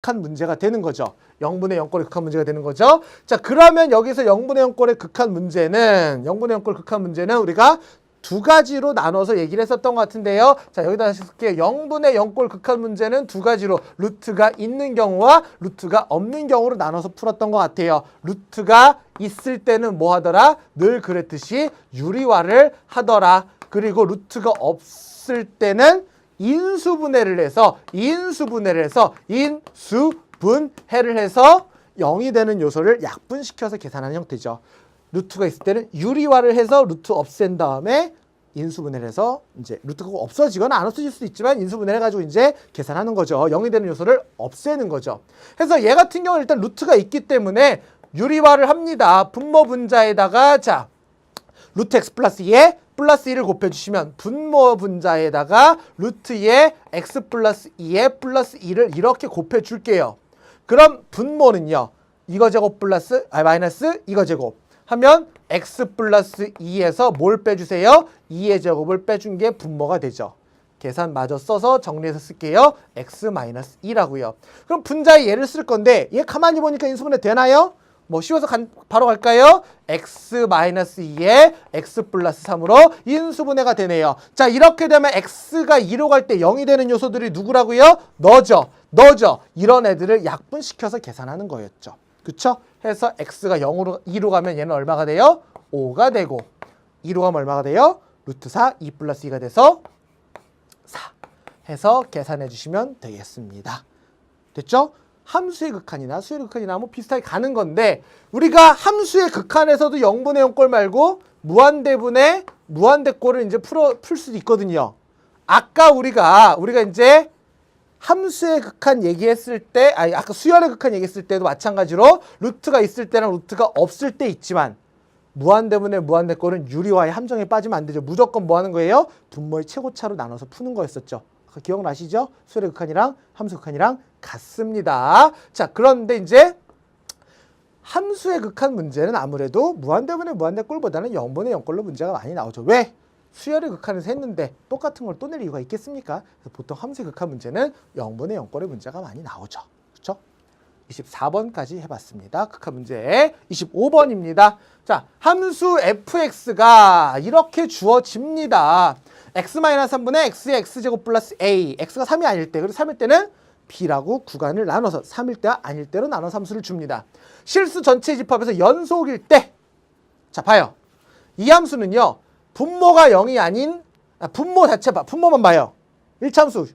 극한 문제가 되는 거죠. 0분의 0꼴의 극한 문제가 되는 거죠. 자, 그러면 여기서 0분의 0꼴의 극한 문제는 우리가 두 가지로 나눠서 얘기를 했었던 것 같은데요. 자, 여기다 쓸게요. 0분의 0꼴 극한 문제는 두 가지로 루트가 있는 경우와 루트가 없는 경우로 나눠서 풀었던 것 같아요. 루트가 있을 때는 뭐 하더라? 늘 그랬듯이 유리화를 하더라. 그리고 루트가 없을 때는 인수분해를 해서 0이 되는 요소를 약분시켜서 계산하는 형태죠. 루트가 있을 때는 유리화를 해서 루트 없앤 다음에 인수분해를 해서 이제 루트가 없어지거나 안 없어질 수도 있지만 인수분해를 해가지고 이제 계산하는 거죠. 0이 되는 요소를 없애는 거죠. 그래서 얘 같은 경우는 일단 루트가 있기 때문에 유리화를 합니다. 분모 분자에다가 자 루트 x 플러스 2에 플러스 1을 곱해주시면 분모 분자에다가 루트 2에 x 플러스 2에 플러스 1을 이렇게 곱해줄게요. 그럼 분모는요. 이거 제곱 플러스 마이너스 이거 제곱 하면 x 플러스 2에서 뭘 빼주세요? 2의 제곱을 빼준 게 분모가 되죠. 계산 마저 써서 정리해서 쓸게요. x 마이너스 2라고요. 그럼 분자의 얘를 쓸 건데 얘 가만히 보니까 인수분해 되나요? 뭐 쉬워서 바로 갈까요? x 마이너스 2에 x 플러스 3으로 인수분해가 되네요. 자, 이렇게 되면 x가 2로 갈 때 0이 되는 요소들이 누구라고요? 너죠. 이런 애들을 약분시켜서 계산하는 거였죠. 그쵸? 해서 x가 2로 가면 얘는 얼마가 돼요? 5가 되고 2로 가면 얼마가 돼요? 루트 4, 2 플러스 2가 돼서 4 해서 계산해 주시면 되겠습니다. 됐죠? 함수의 극한이나 수의 극한이나 뭐 비슷하게 가는 건데 우리가 함수의 극한에서도 0분의 0꼴 말고 무한대분의 무한대꼴을 이제 풀 수도 있거든요. 아까 우리가 이제 함수의 극한 얘기했을 때, 아까 수열의 극한 얘기했을 때도 마찬가지로 루트가 있을 때랑 루트가 없을 때 있지만 무한대분의 무한대꼴은 유리화의 함정에 빠지면 안 되죠. 무조건 뭐 하는 거예요? 분모의 최고차로 나눠서 푸는 거였었죠. 기억나시죠? 수열의 극한이랑 함수 극한이랑 같습니다. 자, 그런데 이제 함수의 극한 문제는 아무래도 무한대분의 무한대꼴보다는 0분의 0꼴로 문제가 많이 나오죠. 왜? 수열의 극한에서 했는데 똑같은 걸 또 낼 이유가 있겠습니까? 그래서 보통 함수의 극한 문제는 0분의 0꼴의 문제가 많이 나오죠. 그렇죠? 24번까지 해봤습니다. 극한 문제 25번입니다. 자, 함수 fx가 이렇게 주어집니다. x-3분의 x의 x제곱 플러스 a, x가 3이 아닐 때, 그리고 3일 때는 b라고 구간을 나눠서 3일 때와 아닐 때로 나눠서 함수를 줍니다. 실수 전체 집합에서 연속일 때, 자 봐요. 이 함수는요. 분모가 0이 아닌 분모 자체 분모만 봐요. 1차함수